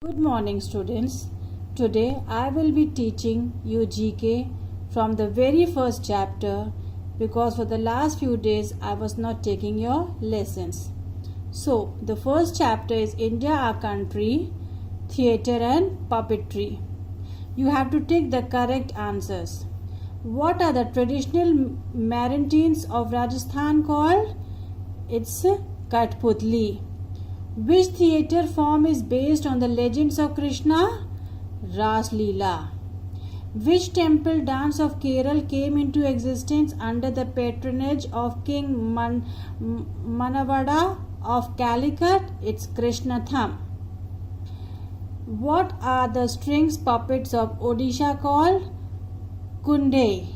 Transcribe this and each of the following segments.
Good morning, students. Today I will be teaching you GK from the very first chapter because for the last few days I was not taking your lessons. So, the first chapter is India, our country, theatre and puppetry. You have to take the correct answers. What are the traditional Marathians of Rajasthan called? It's Kathputli. Which theatre form is based on the legends of Krishna? Ras Leela. Which temple dance of Kerala came into existence under the patronage of King Manavada of Calicut? It's Krishnatham. What are the strings puppets of Odisha called? Kunde.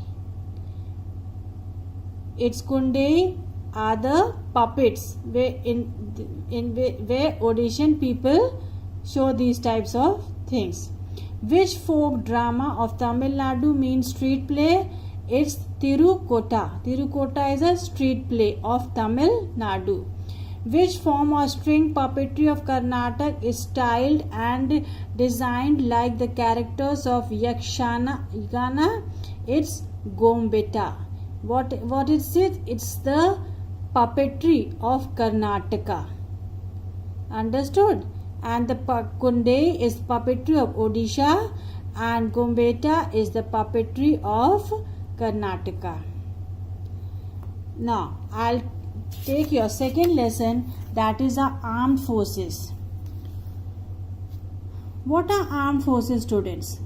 It's Kunde are the puppets where Odishan people show these types of things. Which folk drama of Tamil Nadu means street play? It's Tirukota. Tirukota is a street play of Tamil Nadu. Which form of string puppetry of Karnataka is styled and designed like the characters of Yakshana? It's Gombeta. What is it? It's the puppetry of Karnataka. Understood? And the Kunde is puppetry of Odisha and Gombeta is the puppetry of Karnataka. Now, I'll take your second lesson, that is our armed forces. What are armed forces, students?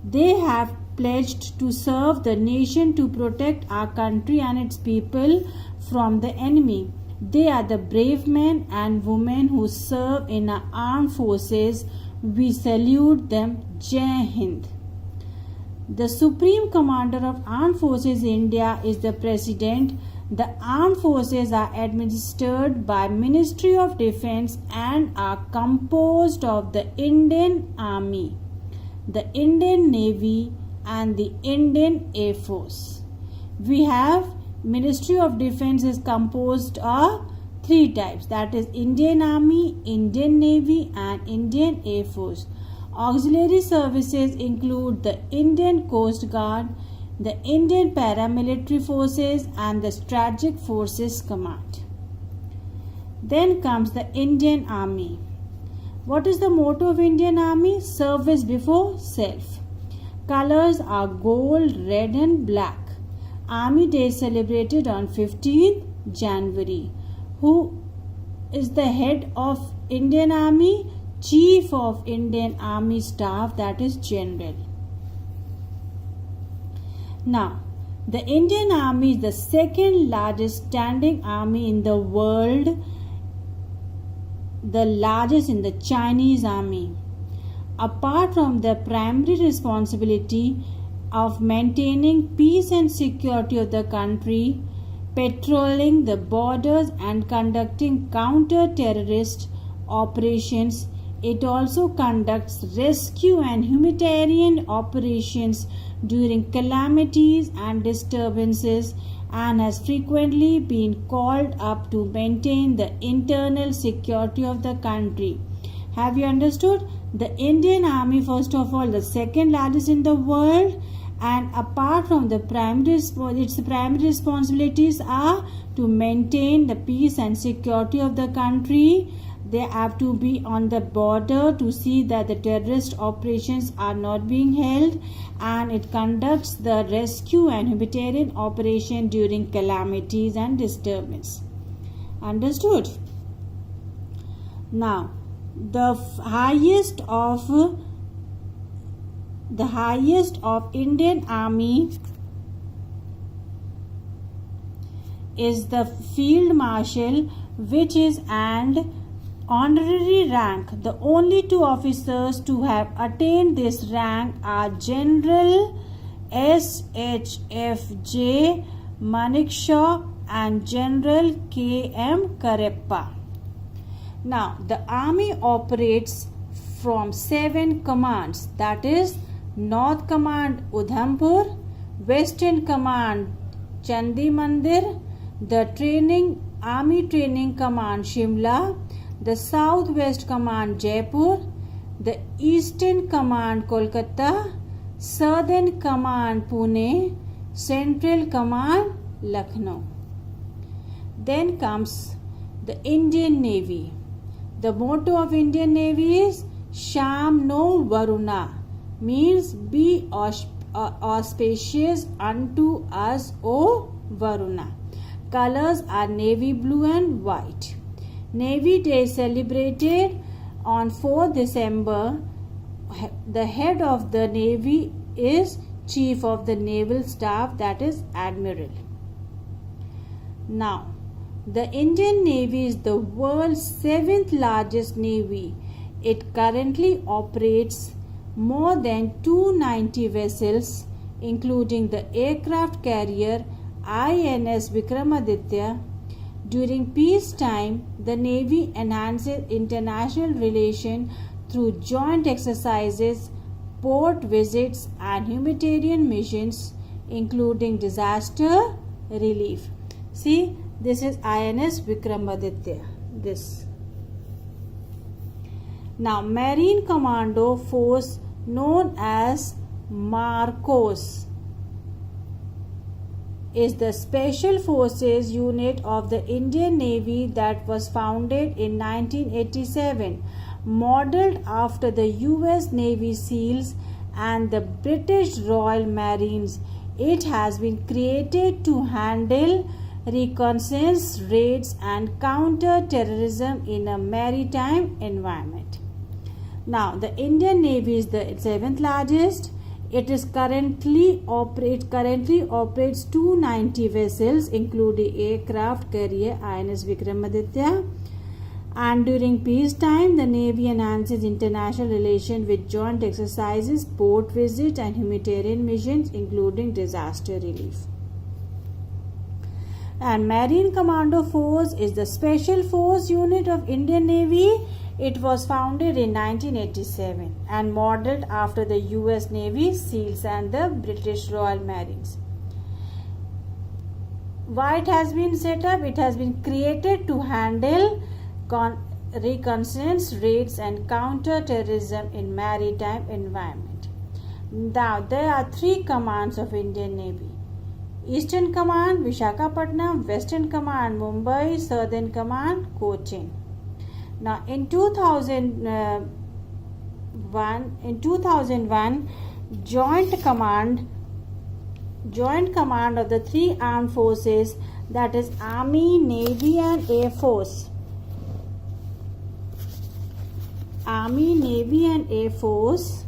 They have pledged to serve the nation to protect our country and its people from the enemy. They are the brave men and women who serve in our armed forces. We salute them. Jai Hind. The Supreme Commander of Armed Forces India is the President. The armed forces are administered by Ministry of Defence and are composed of the Indian Army, the Indian Navy and the Indian Air Force. We have Ministry of Defence is composed of three types, that is Indian Army, Indian Navy and Indian Air Force. Auxiliary services include the Indian Coast Guard, the Indian Paramilitary Forces and the Strategic Forces Command. Then comes the Indian Army. What is the motto of Indian Army? Service before self. Colors are gold, red and black. Army Day is celebrated on 15th January. Who is the head of Indian Army? Chief of Indian Army Staff, that is General. Now, the Indian Army is the second largest standing army in the world, the largest in the Chinese army. Apart from the primary responsibility of maintaining peace and security of the country, patrolling the borders and conducting counter-terrorist operations, it also conducts rescue and humanitarian operations during calamities and disturbances and has frequently been called up to maintain the internal security of the country. Have you understood? The Indian Army, first of all, the second largest in the world, and apart from the its primary responsibilities are to maintain the peace and security of the country. They have to be on the border to see that the terrorist operations are not being held, and it conducts the rescue and humanitarian operation during calamities and disturbance. Understood? Now, the highest of Indian Army is the Field Marshal, which is an honorary rank. The only two officers to have attained this rank are General SHFJ Manekshaw and General KM Kareppa. Now, the army operates from 7 commands, that is North Command Udhampur, Western Command Chandi Mandir, the Army Training Command Shimla, the Southwest Command Jaipur, the Eastern Command Kolkata, Southern Command Pune, Central Command Lucknow. Then comes the Indian Navy. The motto of Indian Navy is Sham no Varuna, means be auspicious unto us, O Varuna. Colors are navy blue and white. Navy Day celebrated on 4th December. The head of the Navy is Chief of the Naval Staff, that is Admiral. Now, the Indian Navy is the world's 7th largest navy. It currently operates more than 290 vessels, including the aircraft carrier INS Vikramaditya. During peacetime, the Navy enhances international relations through joint exercises, port visits, and humanitarian missions, including disaster relief. See, this is INS Vikramaditya. This. Now, Marine Commando Force known as MARCOS is the Special Forces unit of the Indian Navy that was founded in 1987, modeled after the US Navy SEALs and the British Royal Marines. It has been created to handle reconnaissance raids and counter terrorism in a maritime environment. Now, the Indian Navy is the 7th largest. It currently operates 290 vessels, including aircraft carrier INS Vikramaditya. And during peacetime, the Navy enhances international relations with joint exercises, port visits, and humanitarian missions, including disaster relief. And Marine Commando Force is the Special Force unit of Indian Navy. It was founded in 1987 and modeled after the US Navy SEALs and the British Royal Marines. Why it has been set up? It has been created to handle reconnaissance raids and counter terrorism in maritime environment. Now, there are 3 commands of Indian Navy. Eastern Command Visakhapatnam, Western Command Mumbai, Southern Command Cochin. Now, in 2001, joint command of the 3 armed forces, that is Army, Navy, and Air Force. Army, Navy, and Air Force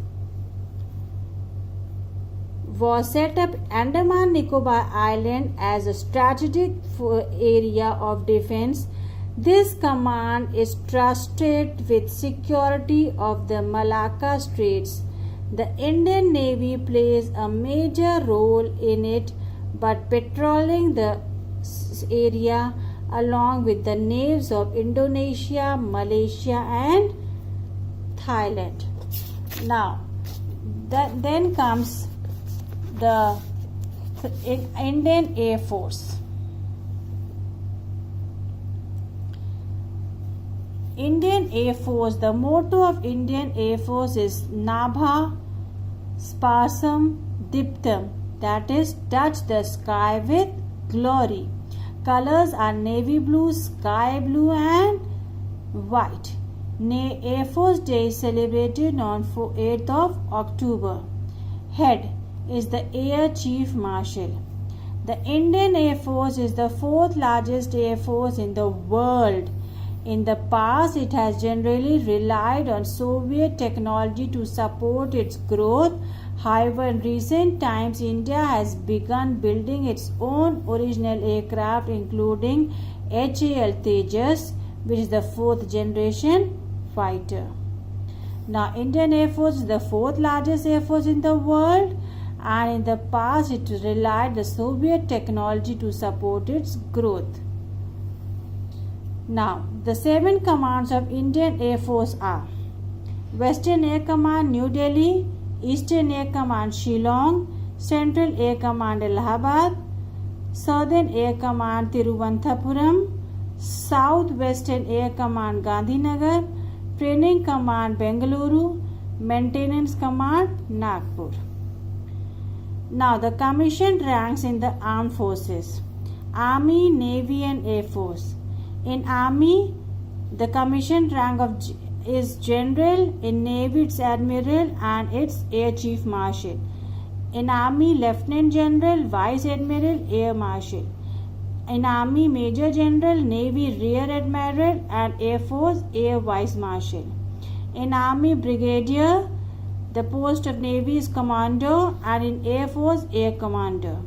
was set up Andaman Nicobar Island as a strategic area of defense. This command is trusted with security of the Malacca Straits. The Indian Navy plays a major role in it, but patrolling the area along with the navies of Indonesia, Malaysia, and Thailand. Now, then comes the Indian Air Force. Indian Air Force, the motto of Indian Air Force is Nabha Sparsum Diptam, that is, touch the sky with glory. Colors are navy blue, sky blue, and white. Air Force Day is celebrated on 8th of October. Head is the Air Chief Marshal. The Indian Air Force is the 4th largest air force in the world. In the past, it has generally relied on Soviet technology to support its growth. However, in recent times, India has begun building its own original aircraft, including HAL Tejas, which is the 4th generation fighter. Now, Indian Air Force is the 4th largest air force in the world, and in the past, it relied on the Soviet technology to support its growth. Now, the 7 commands of Indian Air Force are Western Air Command New Delhi, Eastern Air Command Shillong, Central Air Command Allahabad, Southern Air Command Thiruvananthapuram, South Western Air Command Gandhinagar, Training Command Bengaluru, Maintenance Command Nagpur. Now the commissioned ranks in the armed forces: Army, Navy and Air Force. In Army, the commissioned rank is General. In Navy, it's Admiral and it's Air Chief Marshal. In Army, Lieutenant General, Vice Admiral, Air Marshal. In Army, Major General, Navy, Rear Admiral and Air Force, Air Vice Marshal. In Army, Brigadier, the post of Navy is Commander, and in Air Force, Air Commander.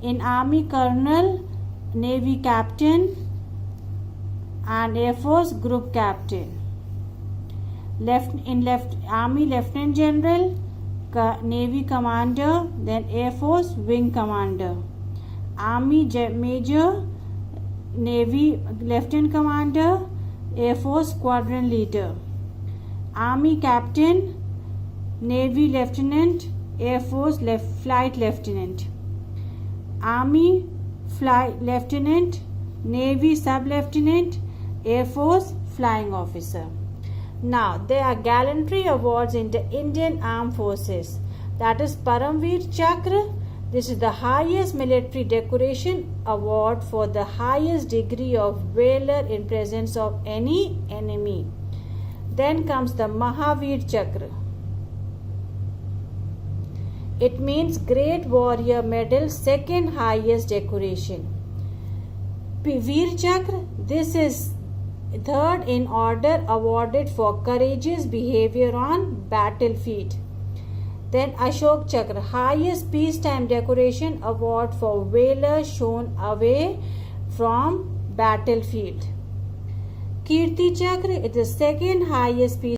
In Army, Colonel, Navy Captain and Air Force Group Captain. Army, Lieutenant General, Navy Commander, then Air Force Wing Commander. Army Major, Navy Lieutenant Commander, Air Force Squadron Leader. Army Captain, Navy Lieutenant, Air Force Flight Lieutenant. Army Flight Lieutenant, Navy Sub Lieutenant, Air Force Flying Officer. Now, there are gallantry awards in the Indian Armed Forces. That is Paramveer Chakra. This is the highest military decoration award for the highest degree of valor in presence of any enemy. Then comes the Mahavir Chakra. It means Great Warrior Medal, second highest decoration. Veer Chakra, this is third in order, awarded for courageous behavior on battlefield. Then Ashok Chakra, highest peacetime decoration award for valor shown away from battlefield. Kirti Chakra is the second highest peace